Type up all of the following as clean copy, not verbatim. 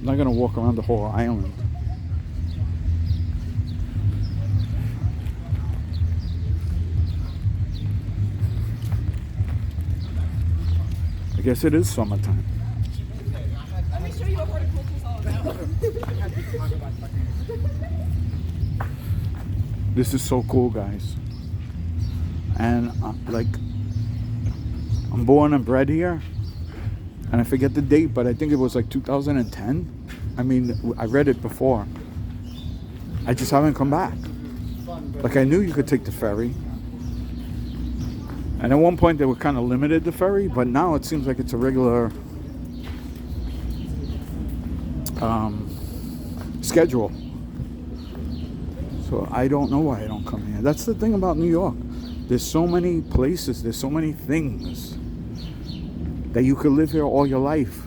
I'm not gonna walk around the whole island. I guess it is summertime. Let me show you what horticulture is all about. This is so cool, guys. And like, I'm born and bred here, and I forget the date, but I think it was like 2010. I mean, I read it before. I just haven't come back. Like, I knew you could take the ferry, and at one point they were kind of limited the ferry, but now it seems like it's a regular schedule. So I don't know why I don't come here. That's the thing about New York. There's so many places, there's so many things that you could live here all your life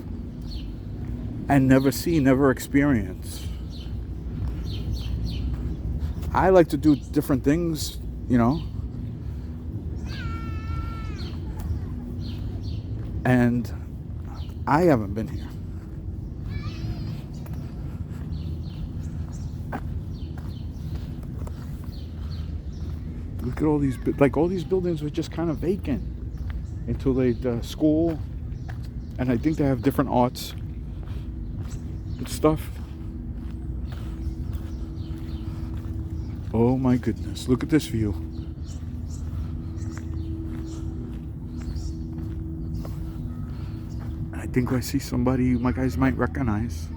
and never see, never experience. I like to do different things, you know. And I haven't been here. Look at all these, like all these buildings were just kind of vacant until the school, and I think they have different arts and stuff. Oh my goodness, look at this view. I think I see somebody you guys might recognize.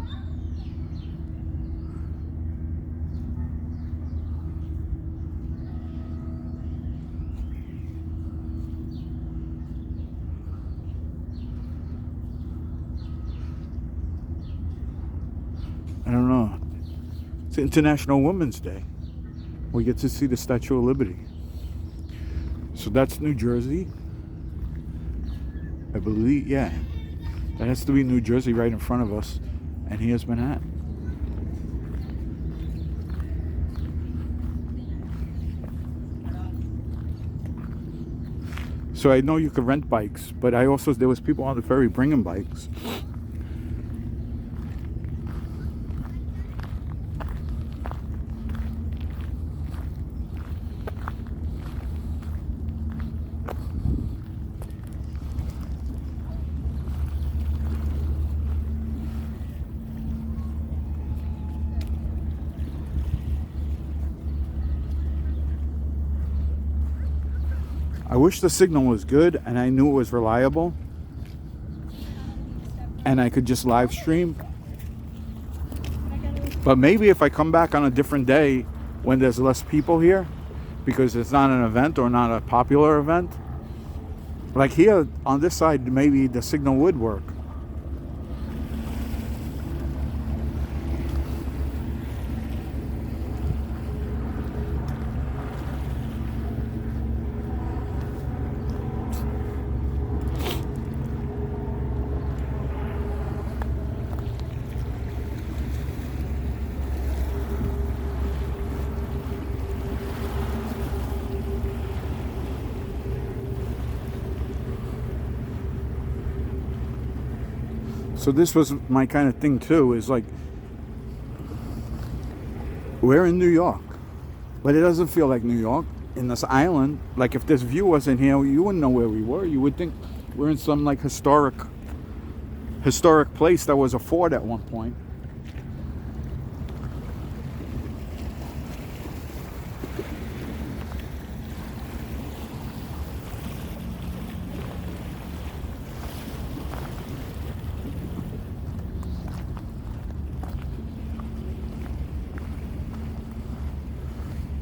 I don't know. It's International Women's Day. We get to see the Statue of Liberty. So that's New Jersey. I believe, yeah. That has to be New Jersey right in front of us. And here's Manhattan. So I know you could rent bikes, but there was people on the ferry bringing bikes. I wish the signal was good and I knew it was reliable and I could just live stream. But maybe if I come back on a different day when there's less people here, because it's not an event or not a popular event, like here on this side, maybe the signal would work. So this was my kind of thing too, is like, we're in New York, but it doesn't feel like New York. In this island, like if this view wasn't here, you wouldn't know where we were. You would think we're in some like historic place that was a fort at one point.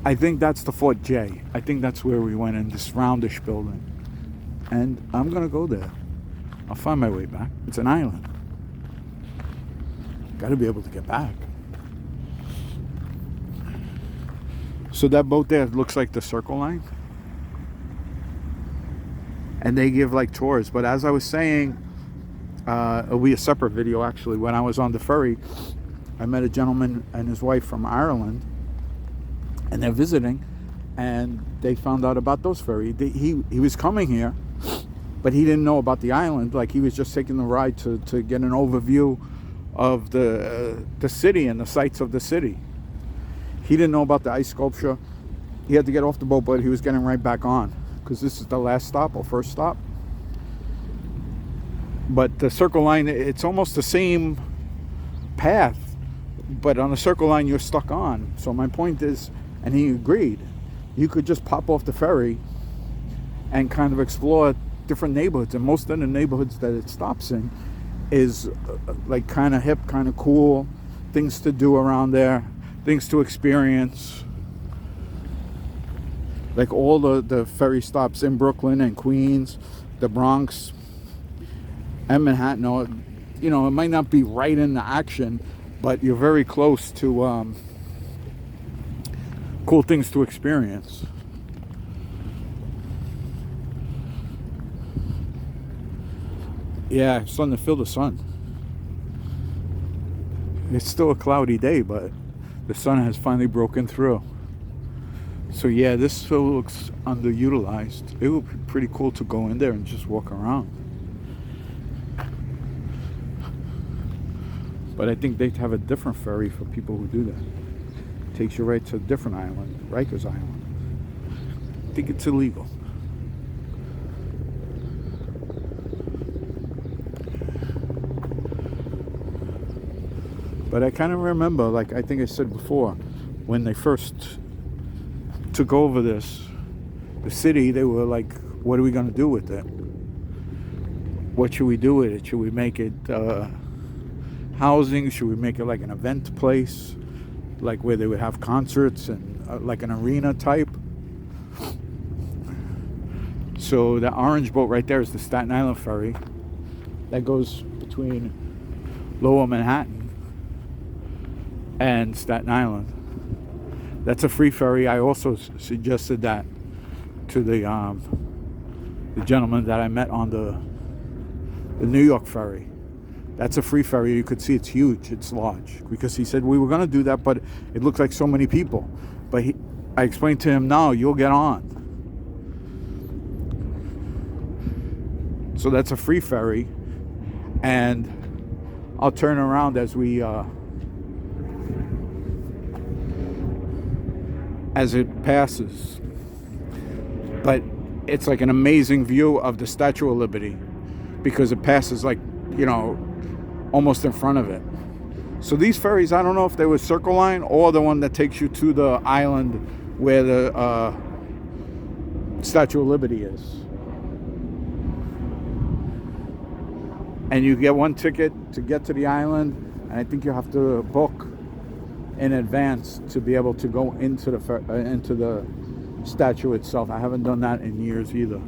I think that's the Fort J. I think that's where we went, in this roundish building. And I'm gonna go there. I'll find my way back. It's an island. Gotta be able to get back. So that boat there looks like the Circle Line. And they give like tours. But as I was saying, it'll be a separate video actually. When I was on the ferry, I met a gentleman and his wife from Ireland. And they're visiting, and they found out about those ferry. He was coming here, but he didn't know about the island. Like, he was just taking the ride to get an overview of the city and the sights of the city. He didn't know about the ice sculpture. He had to get off the boat, but he was getting right back on because this is the last stop or first stop. But the Circle Line, it's almost the same path, but on the Circle Line you're stuck on. So my point is, and he agreed, you could just pop off the ferry and kind of explore different neighborhoods, and most of the neighborhoods that it stops in is like kind of hip, kind of cool, things to do around there, things to experience. Like all the ferry stops in Brooklyn and Queens, the Bronx, and Manhattan, you know, it might not be right in the action, but you're very close to cool things to experience. Yeah, I'm starting to feel the sun. It's still a cloudy day, but the sun has finally broken through. So yeah, this still looks underutilized. It would be pretty cool to go in there and just walk around. But I think they'd have a different ferry for people who do that. Takes you right to a different island, Rikers Island. I think it's illegal. But I kind of remember, like I think I said before, when they first took over the city, they were like, what are we going to do with it? What should we do with it? Should we make it housing? Should we make it like an event place, like where they would have concerts and like an arena type? So the orange boat right there is the Staten Island ferry that goes between Lower Manhattan and Staten Island. That's a free ferry. I also suggested that to the gentleman that I met on the New York ferry. That's a free ferry. You could see it's huge, it's large. Because he said we were going to do that, but it looked like so many people. But I explained to him, no, you'll get on. So that's a free ferry, and I'll turn around as it passes. But it's like an amazing view of the Statue of Liberty because it passes like, you know, almost in front of it. So these ferries, I don't know if they were Circle Line or the one that takes you to the island where the Statue of Liberty is. And you get one ticket to get to the island, and I think you have to book in advance to be able to go into the statue itself. I haven't done that in years either.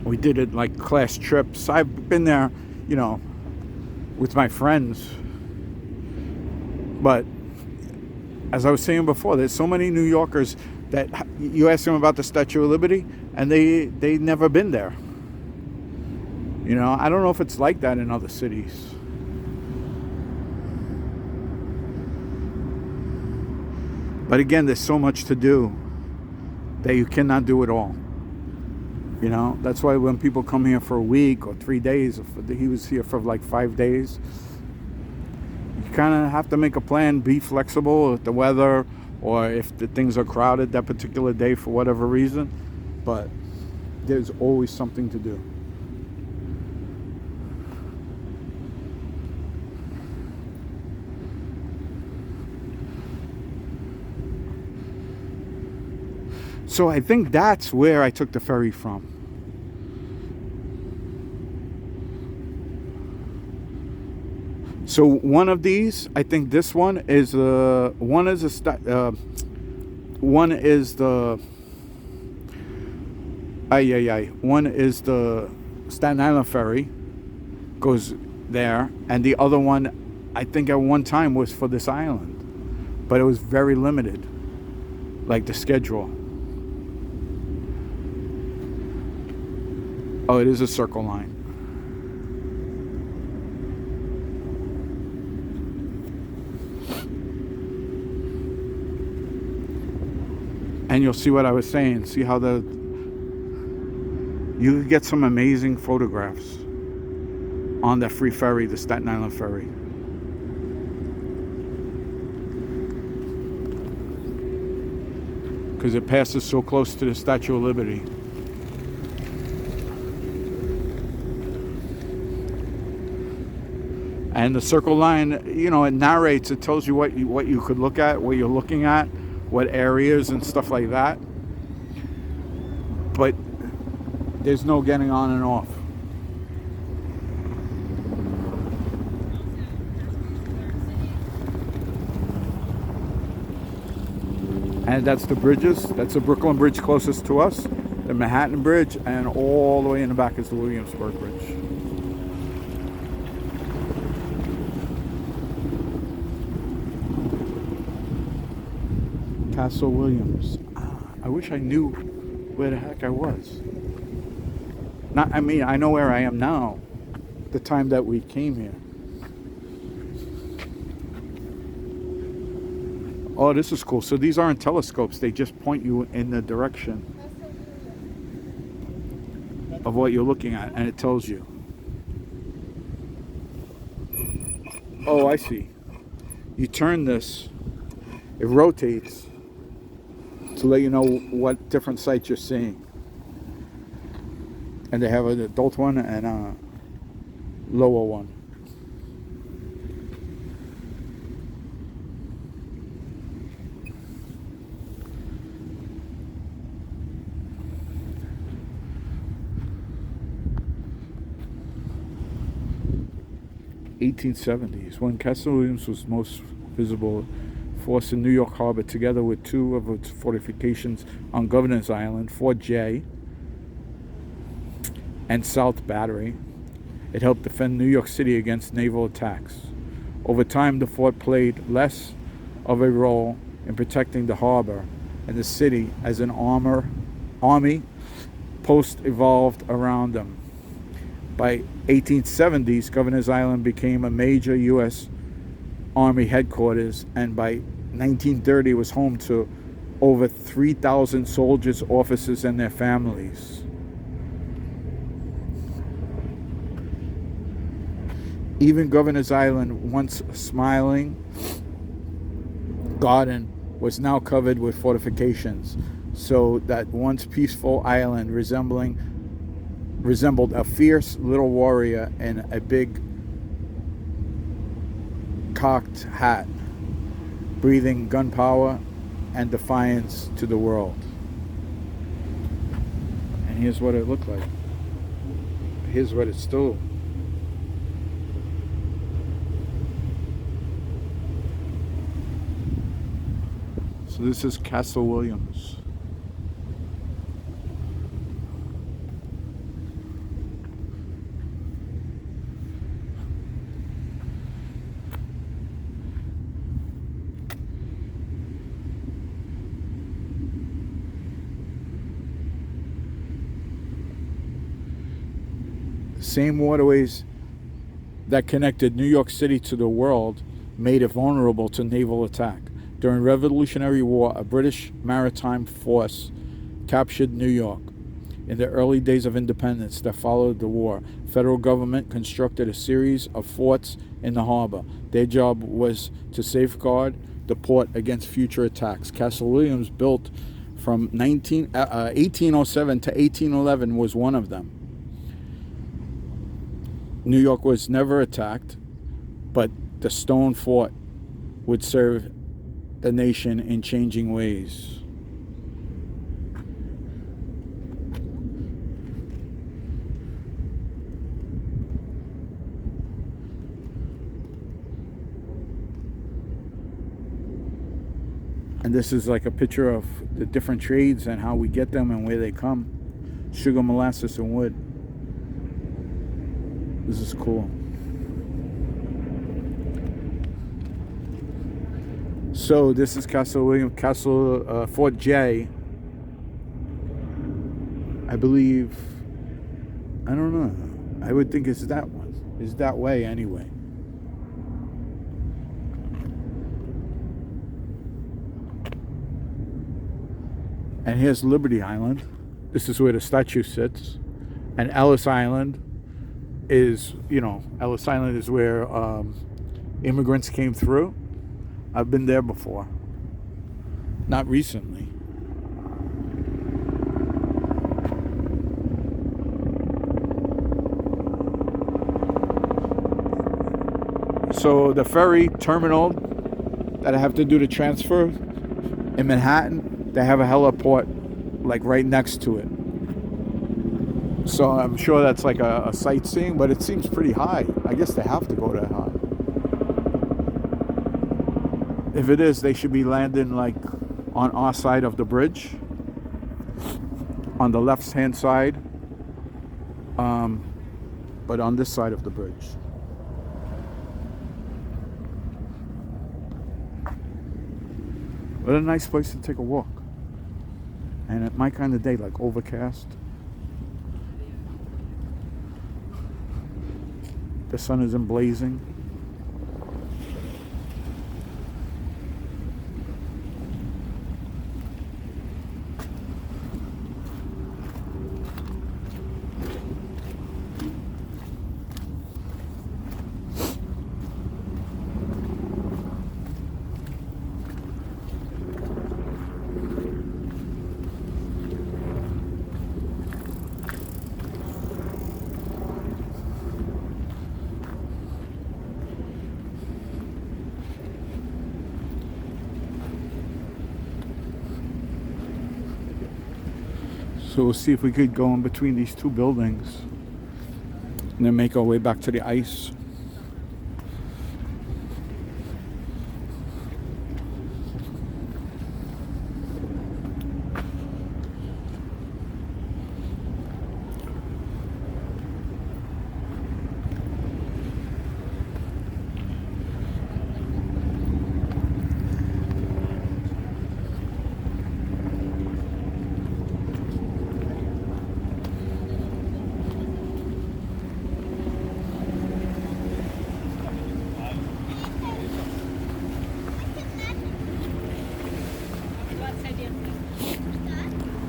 We did it like class trips. I've been there, you know, with my friends. But as I was saying before, there's so many New Yorkers that you ask them about the Statue of Liberty and they never been there. You know, I don't know if it's like that in other cities. But again, there's so much to do that you cannot do it all. You know, that's why when people come here for a week or 3 days, he was here for like 5 days, you kind of have to make a plan, be flexible with the weather or if the things are crowded that particular day for whatever reason. But there's always something to do. So I think that's where I took the ferry from. So one of these, I think this one is one is the Staten Island ferry, goes there, and the other one, I think at one time was for this island, but it was very limited, like the schedule. Oh, it is a Circle Line. And you'll see what I was saying. See how you could get some amazing photographs. on the free ferry, the Staten Island ferry. Because it passes so close to the Statue of Liberty. And the Circle Line, you know, it narrates, it tells you what you could look at, what you're looking at, what areas and stuff like that. But there's no getting on and off. And that's the bridges. That's the Brooklyn Bridge closest to us, the Manhattan Bridge, and all the way in the back is the Williamsburg Bridge. Castle Williams. I wish I knew where the heck I was. I know where I am now, the time that we came here. Oh, this is cool. So these aren't telescopes. They just point you in the direction of what you're looking at, and it tells you. Oh, I see. You turn this, it rotates to let you know what different sites you're seeing. And they have an adult one and a lower one. (1870s) when Castle Williams was most visible force in New York Harbor, together with two of its fortifications on Governors Island, Fort J and South Battery. It helped defend New York City against naval attacks. Over time, the fort played less of a role in protecting the harbor and the city as an army post evolved around them. By 1870s, Governors Island became a major U.S. Army headquarters, and by 1930 was home to over 3,000 soldiers, officers, and their families. Even Governors Island, once smiling garden, was now covered with fortifications, so that once peaceful island resembled a fierce little warrior in a big cocked hat, breathing gunpowder and defiance to the world. And here's what it looked like. Here's what it's still. So this is Castle Williams. Same waterways that connected New York City to the world made it vulnerable to naval attack. During Revolutionary War, a British maritime force captured New York. In the early days of independence that followed the war, federal government constructed a series of forts in the harbor. Their job was to safeguard the port against future attacks. Castle Williams, built from 1807 to 1811, was one of them. New York was never attacked, but the stone fort would serve the nation in changing ways. And this is like a picture of the different trades and how we get them and where they come. Sugar, molasses, and wood. This is cool. So this is Castle William, Fort J. I believe, I don't know. I would think it's that one. It's that way anyway. And here's Liberty Island. This is where the statue sits. And Ellis Island, is, Ellis Island is where immigrants came through. I've been there before. Not recently. So the ferry terminal that I have to do the transfer in Manhattan, they have a heliport like right next to it. So I'm sure that's like a sightseeing, but it seems pretty high. I guess they have to go that high. If it is, they should be landing like on our side of the bridge, on the left-hand side, but on this side of the bridge. What a nice place to take a walk. And at my kind of day, like overcast. The sun isn't blazing. So we'll see if we could go in between these two buildings and then make our way back to the ice.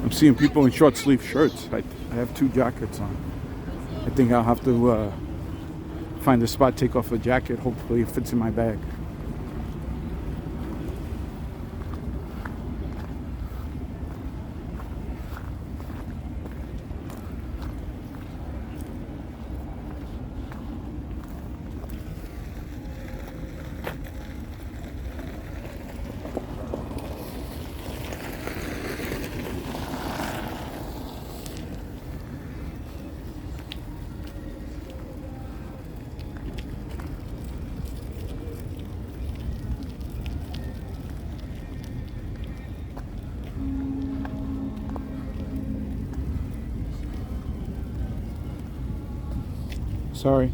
I'm seeing people in short sleeve shirts. I have 2 jackets on. I think I'll have to find a spot, take off a jacket. Hopefully it fits in my bag. Sorry.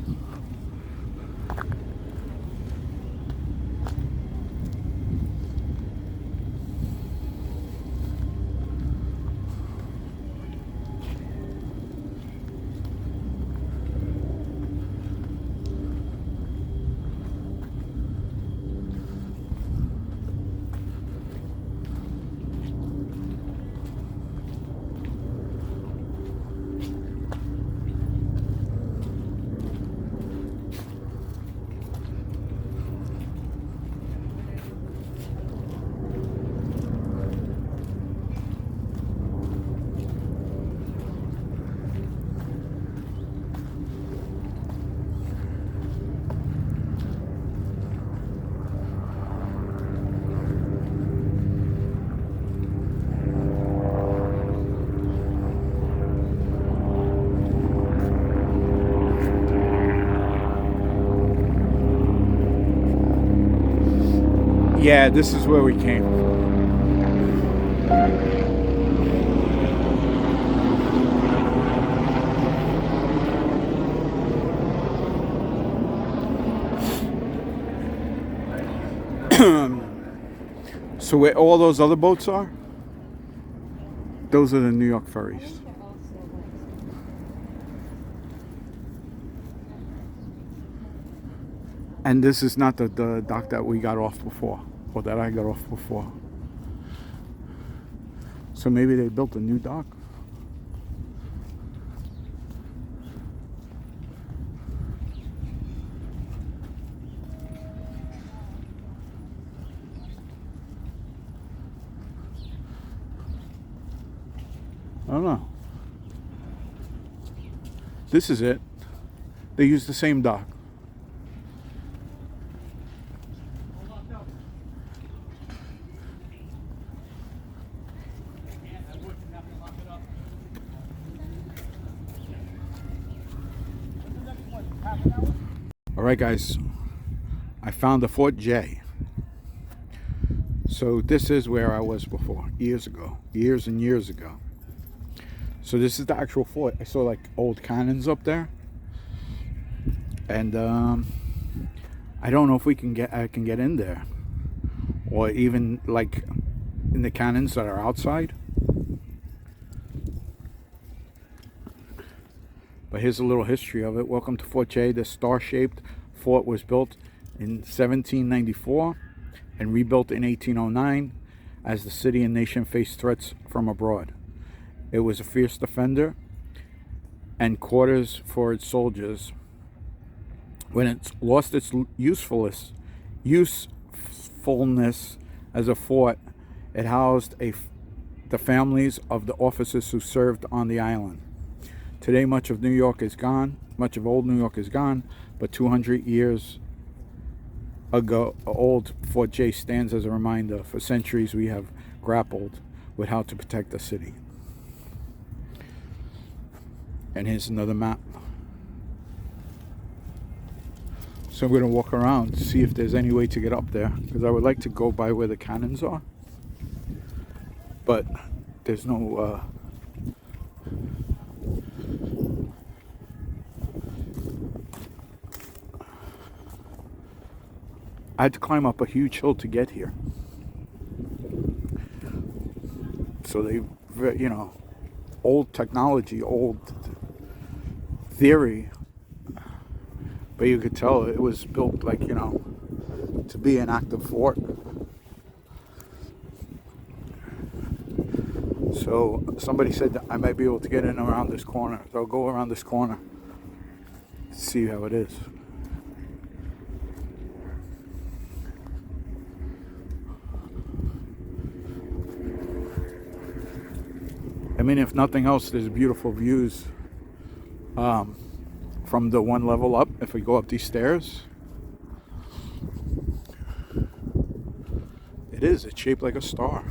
Yeah, this is where we came. So where all those other boats are, those are the New York ferries. And this is not the dock that we got off before, or that I got off before. So maybe they built a new dock. I don't know. This is it. They use the same dock. All right, guys. I found the Fort J. So this is where I was before, years ago, years and years ago. So this is the actual fort. I saw like old cannons up there, and I don't know if I can get in there, or even like in the cannons that are outside. But here's a little history of it. Welcome to Fort J. The star-shaped fort was built in 1794 and rebuilt in 1809 as the city and nation faced threats from abroad. It was a fierce defender and quarters for its soldiers. When it lost its usefulness as a fort, it housed the families of the officers who served on the island. Today, much of New York is gone. Much of old New York is gone, but 200 years ago, old Fort J stands as a reminder. For centuries, we have grappled with how to protect the city. And here's another map. So I'm going to walk around to see if there's any way to get up there, because I would like to go by where the cannons are, but there's no I had to climb up a huge hill to get here. So they, you know, old technology, old theory, but you could tell it was built like, you know, to be an active fort. So somebody said that I might be able to get in around this corner. So I'll go around this corner, see how it is. I mean, if nothing else, there's beautiful views from the one level up. If we go up these stairs, it's shaped like a star.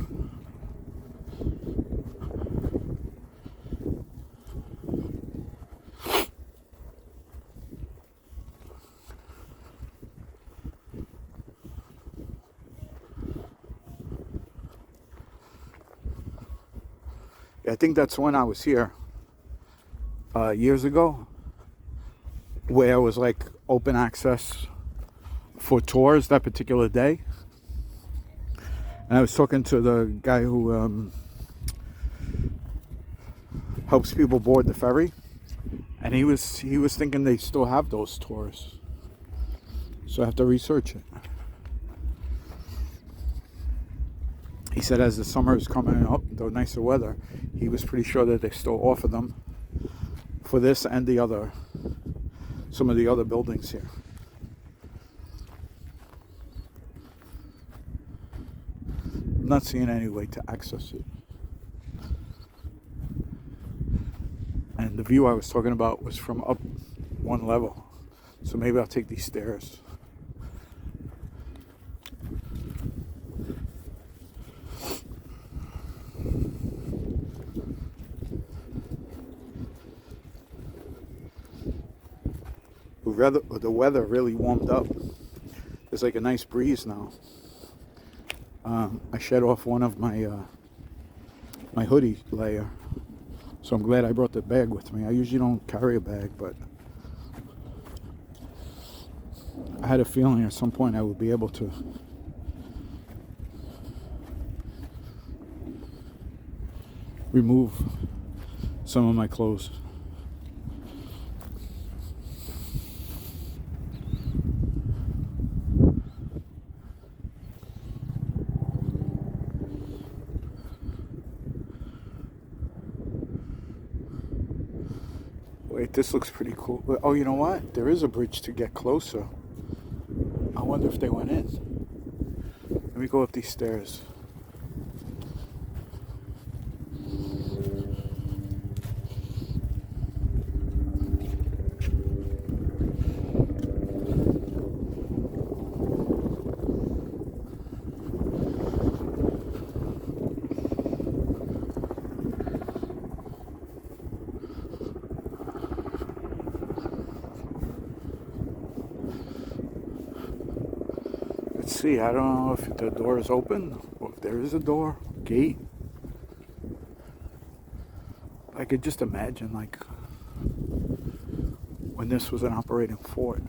I think that's when I was here years ago, where it was like open access for tours that particular day. And I was talking to the guy who helps people board the ferry, and he was thinking they still have those tours. So I have to research it. He said as the summer is coming up, the nicer weather, he was pretty sure that they still offer them for this and some of the other buildings here. I'm not seeing any way to access it. And the view I was talking about was from up one level. So maybe I'll take these stairs. The weather really warmed up. There's like a nice breeze now. I shed off one of my my hoodie layer, so I'm glad I brought the bag with me. I usually don't carry a bag, but I had a feeling at some point I would be able to remove some of my clothes. Wait, this looks pretty cool. Oh, you know what? There is a bridge to get closer. I wonder if they went in. Let me go up these stairs. Let's see, I don't know if the door is open or if there is a door, gate. I could just imagine, like, when this was an operating fort.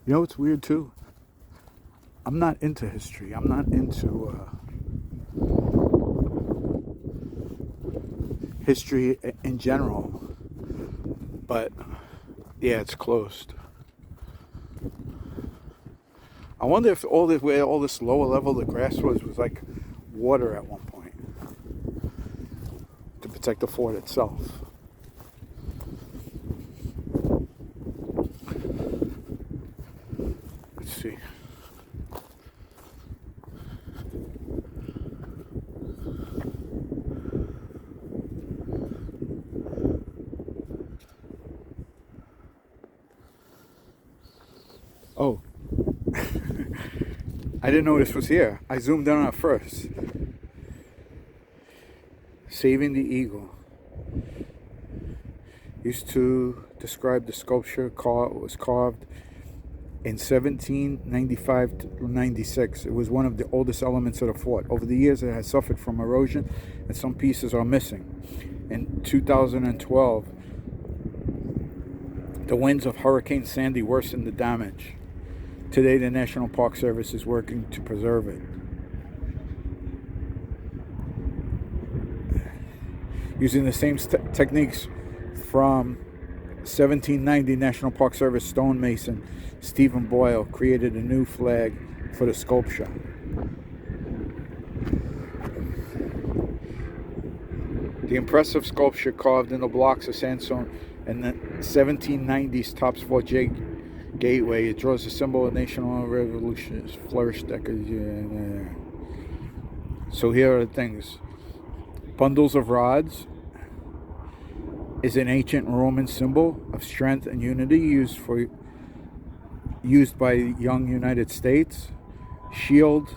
You know what's weird too? I'm not into history. I'm not into history in general. But yeah, it's closed. I wonder if all this lower level the grass was like water at one point to protect the fort itself. Let's see. Oh. I didn't know this was here. I zoomed in on it first. Saving the Eagle. Used to describe the sculpture was carved in 1795 to 96. It was one of the oldest elements of the fort. Over the years, it has suffered from erosion, and some pieces are missing. In 2012, the winds of Hurricane Sandy worsened the damage. Today, the National Park Service is working to preserve it. Using the same techniques from 1790, National Park Service stonemason Stephen Boyle created a new flag for the sculpture. The impressive sculpture carved in the blocks of sandstone in the 1790s tops Fort Gateway. It draws a symbol of national revolution, flourished decades. So here are the things. Bundles of rods is an ancient Roman symbol of strength and unity used by the young United States. Shield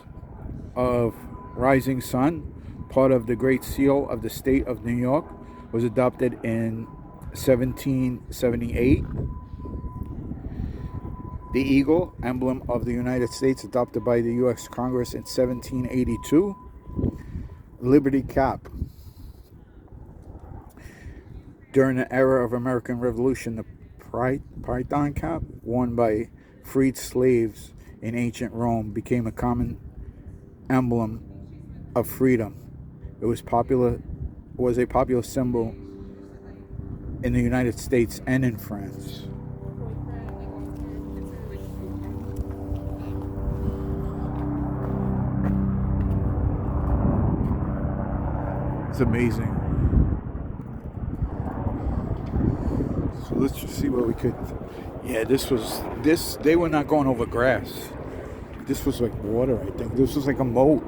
of rising sun, part of the Great Seal of the State of New York, was adopted in 1778. The eagle, emblem of the United States, adopted by the U.S. Congress in 1782. Liberty Cap. During the era of American Revolution, the python cap, worn by freed slaves in ancient Rome, became a common emblem of freedom. It was a popular symbol in the United States and in France. It's amazing. So let's just see what we could. Yeah, they were not going over grass. This was like water, I think. This was like a moat.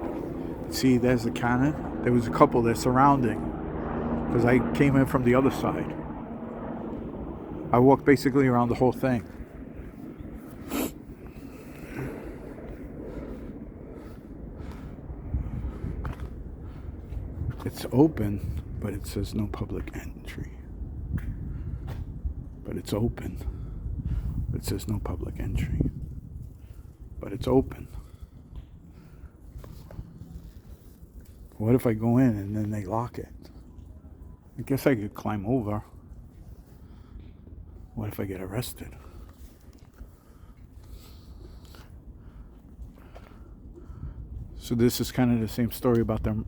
See, there's the cannon. There was a couple there surrounding, because I came in from the other side. I walked basically around the whole thing. It's open, but it says no public entry. But it's open. It says no public entry. But it's open. What if I go in and then they lock it? I guess I could climb over. What if I get arrested? So this is kind of the same story about them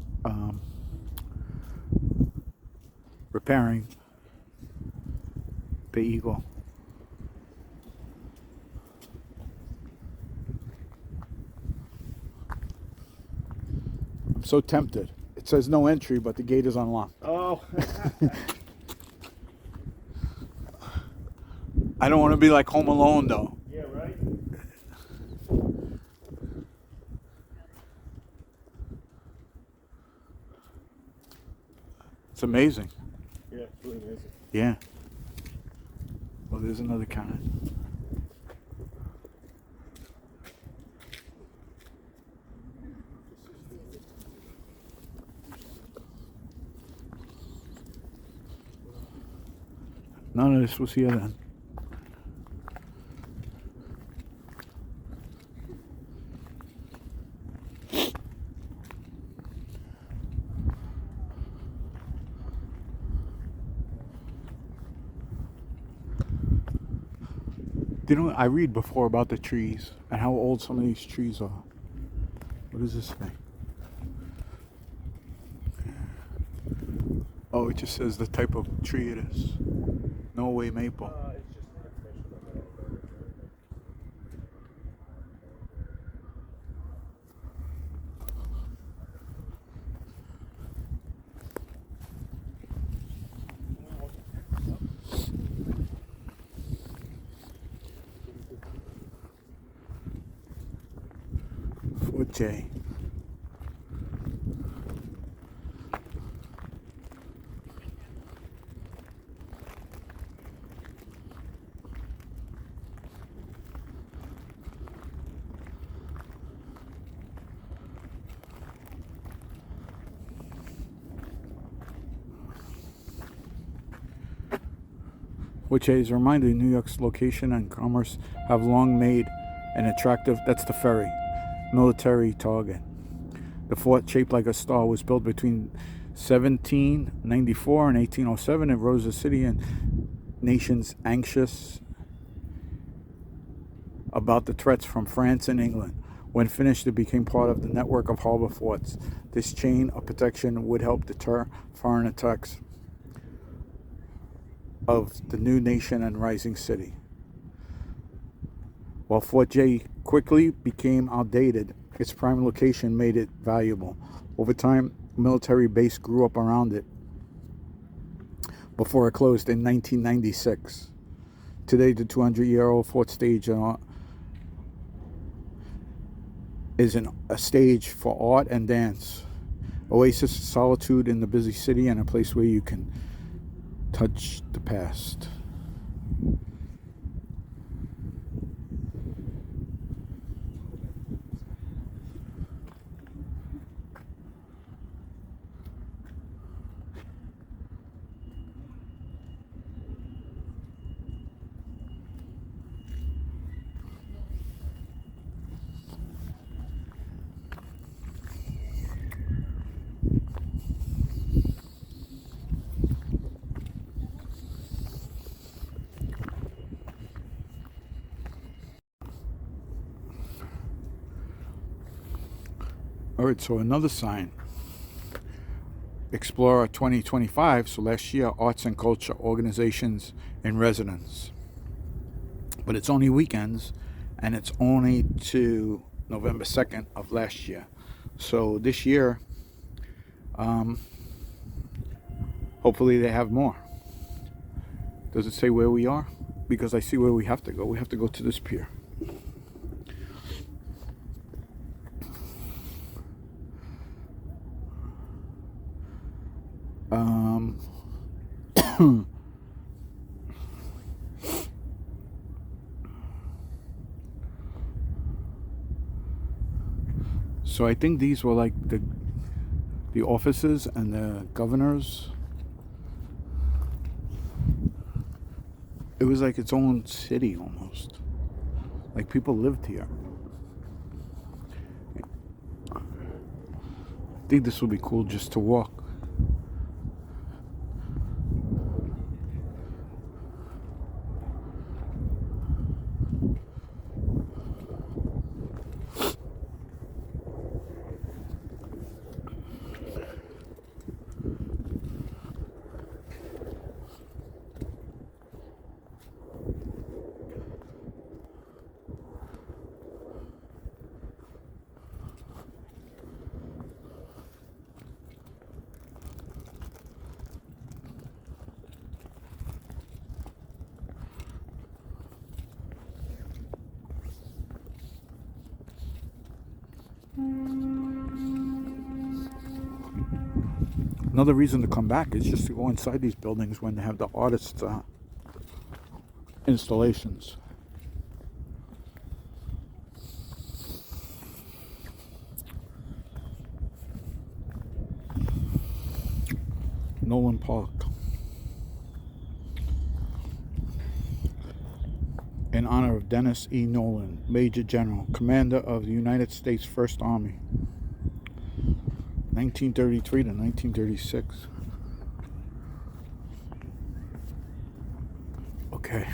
repairing the eagle. I'm so tempted. It says no entry, but the gate is unlocked. Oh. I don't want to be like Home Alone, though. Yeah, right? It's amazing. Yeah, it's really amazing. Yeah. Well, there's another cannon. None of this was here then. I read before about the trees and how old some of these trees are. What is this thing? Oh, it just says the type of tree it is. Norway maple. Fort J. Which is a reminder New York's location and commerce have long made an attractive, that's the ferry, military target. The fort, shaped like a star, was built between 1794 and 1807. It rose the city and nations anxious about the threats from France and England. When finished, it became part of the network of harbor forts. This chain of protection would help deter foreign attacks of the new nation and rising city. While Fort J quickly became outdated, its prime location made it valuable. Over time, a military base grew up around it before it closed in 1996. Today, the 200-year-old fort stage is a stage for art and dance, oasis of solitude in the busy city, and a place where you can touch the past. All right, so another sign. Explorer 2025, so last year, arts and culture organizations in residence. But it's only weekends, and it's only to November 2nd of last year. So this year, hopefully they have more. Does it say where we are? Because I see where we have to go. We have to go to this pier. So I think these were like the offices and the governors. It was like its own city almost. Like people lived here. I think this would be cool just to walk. Another reason to come back is just to go inside these buildings when they have the artists' installations. Nolan Park. in honor of Dennis E. Nolan, Major General, Commander of the United States First Army, 1933 to 1936. Okay.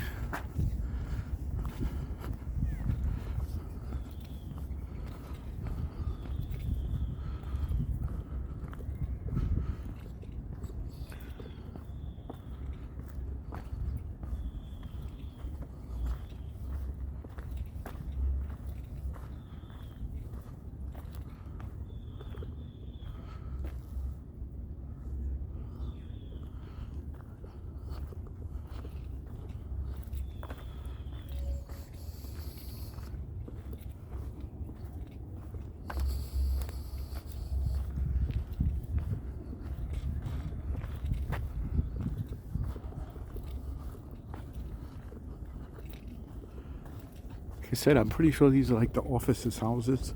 Like I said, I'm pretty sure these are like the officers' houses,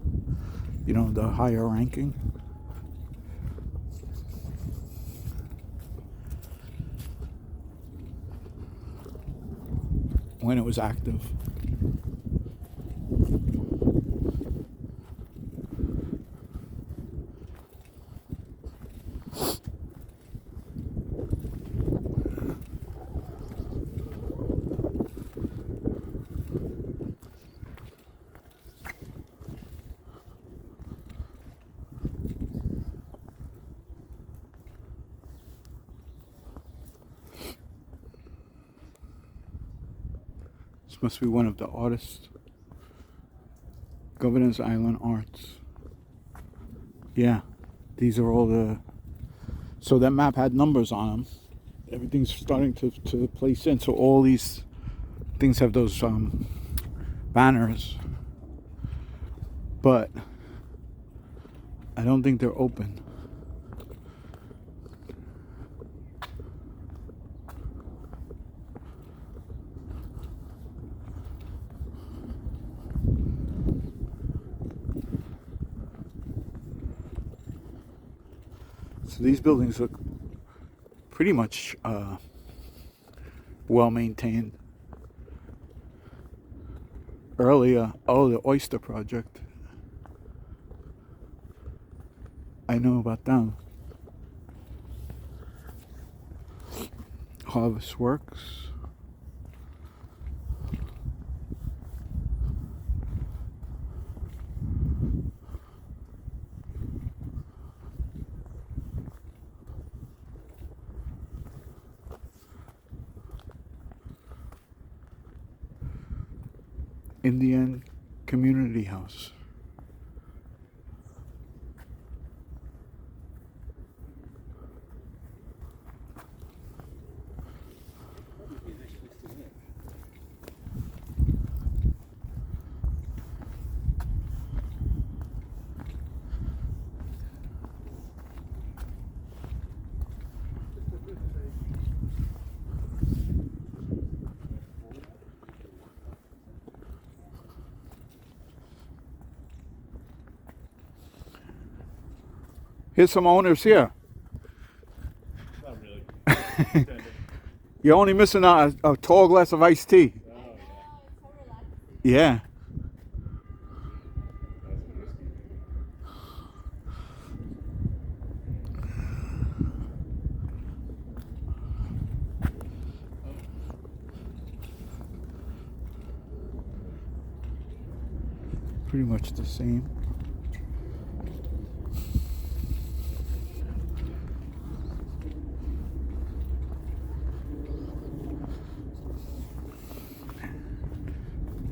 you know, the higher ranking. When it was active. This must be one of the artists. Governors Island Arts. Yeah, these are all the... So that map had numbers on them. Everything's starting to place in. So all these things have those banners. But I don't think they're open. So these buildings look pretty much well maintained. Earlier, oh, the Oyster Project. I know about them. Harvest Works. Indian Community House. Here's some owners here. Not really. You're only missing a tall glass of iced tea. Oh, Yeah. Pretty much the same.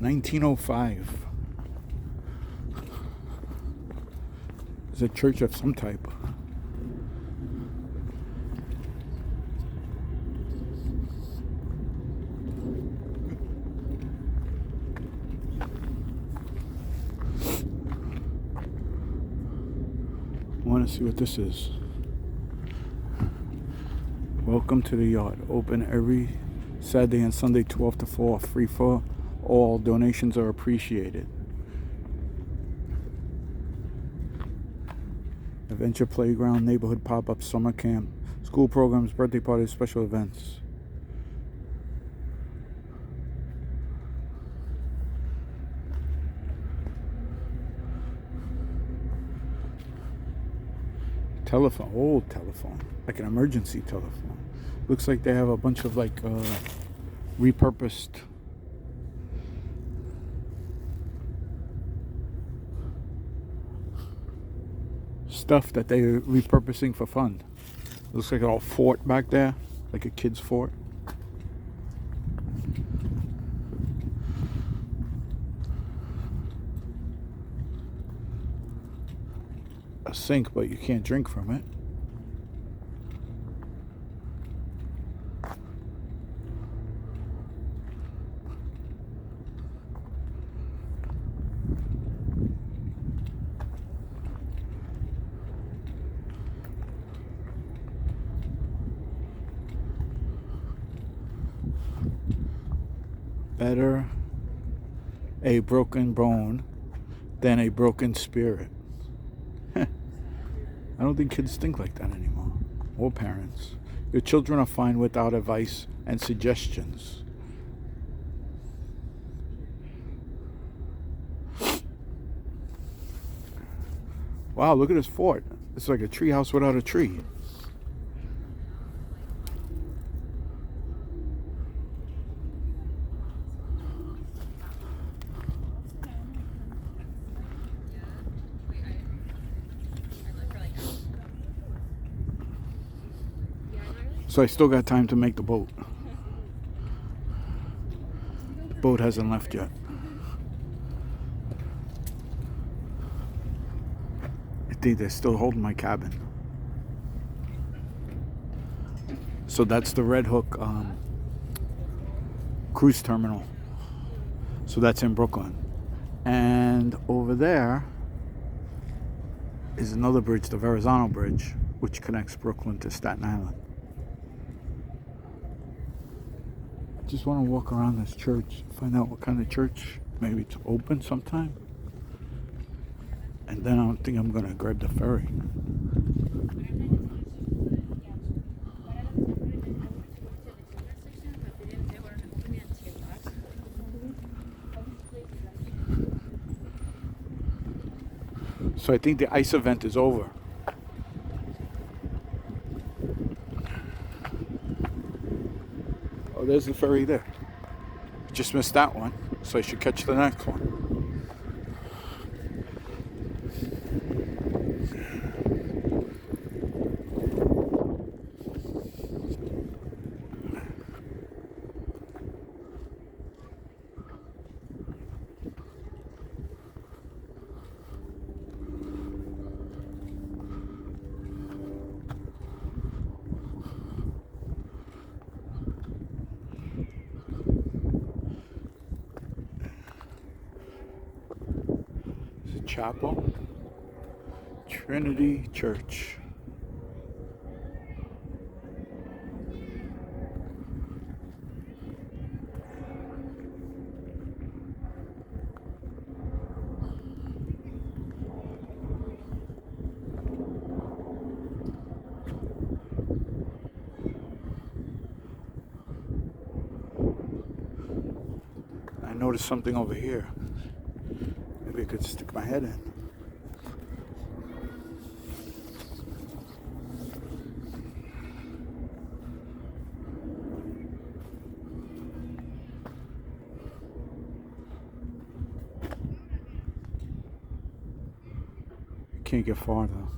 $1905. It's a church of some type. I want to see what this is. Welcome to the yard. Open every Saturday and Sunday 12 to 4. Free for all. Donations are appreciated. Adventure playground, neighborhood pop-up, summer camp, school programs, birthday parties, special events. telephone, old telephone, like an emergency telephone. Looks like they have a bunch of like repurposed stuff that they're repurposing for fun. Looks like an old fort back there, like a kid's fort. A sink, but you can't drink from it. Better a broken bone than a broken spirit. I don't think kids think like that anymore, or parents. Your children are fine without advice and suggestions. Wow, look at this fort. It's like a tree house without a tree. So I still got time to make the boat. Boat hasn't left yet. I think they're still holding my cabin. So that's the Red Hook cruise terminal. So that's in Brooklyn. And over there is another bridge, the Verrazano Bridge, which connects Brooklyn to Staten Island. Just want to walk around this church, find out what kind of church. Maybe it's open sometime. And then I think I'm going to grab the ferry. So I think the ice event is over. Oh, there's the ferry there. Just missed that one, so I should catch the next one. Chapel, Trinity Church. I noticed something over here. Maybe I could stick my head in. Can't get far though.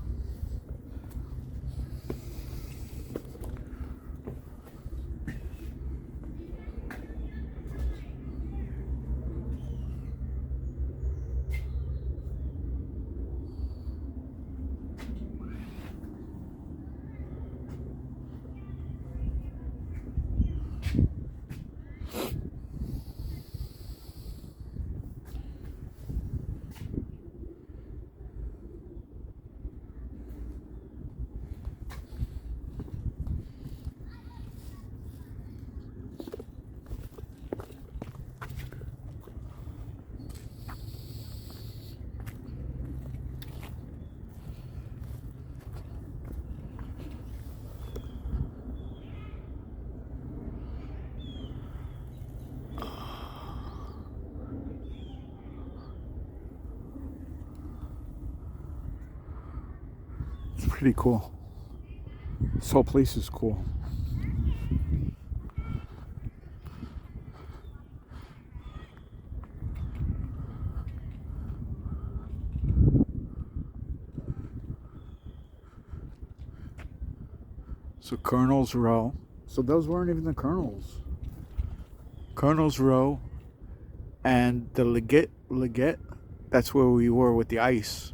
pretty cool. This whole place is cool. So Colonel's Row. So those weren't even the Colonels. Colonel's Row and the Leggett, that's where we were with the ice.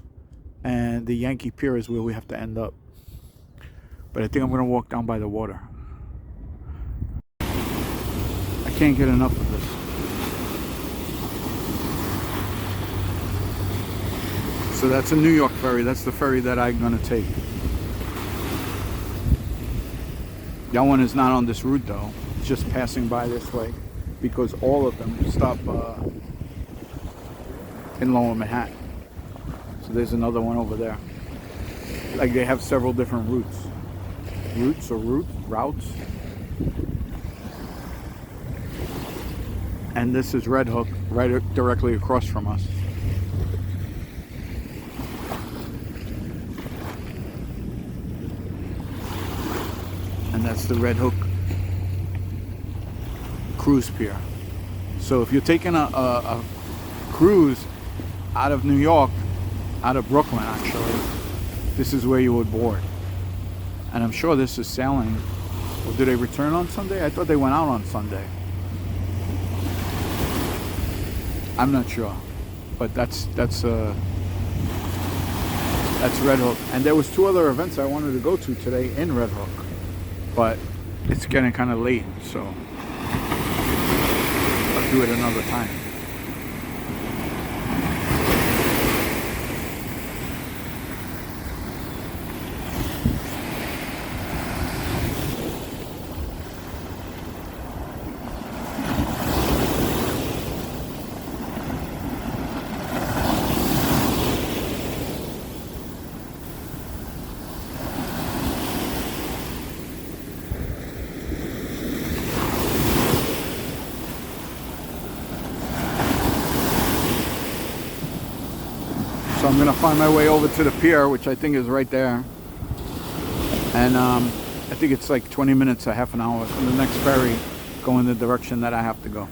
And the Yankee Pier is where we have to end up. But I think I'm going to walk down by the water. I can't get enough of this. So that's a New York ferry. That's the ferry that I'm going to take. That one is not on this route though. It's just passing by this way because all of them stop in Lower Manhattan. So there's another one over there. Like they have several different routes. Routes. And this is Red Hook, right directly across from us. And that's the Red Hook cruise pier. So if you're taking a cruise out of New York, out of Brooklyn actually, this is where you would board. And I'm sure this is sailing. Well, do they return on Sunday? I thought they went out on Sunday. I'm not sure, but that's Red Hook. And there was 2 other events I wanted to go to today in Red Hook, but it's getting kind of late, so I'll do it another time. So I'm gonna find my way over to the pier, which I think is right there. And I think it's like 20 minutes, a half an hour from the next ferry going the direction that I have to go.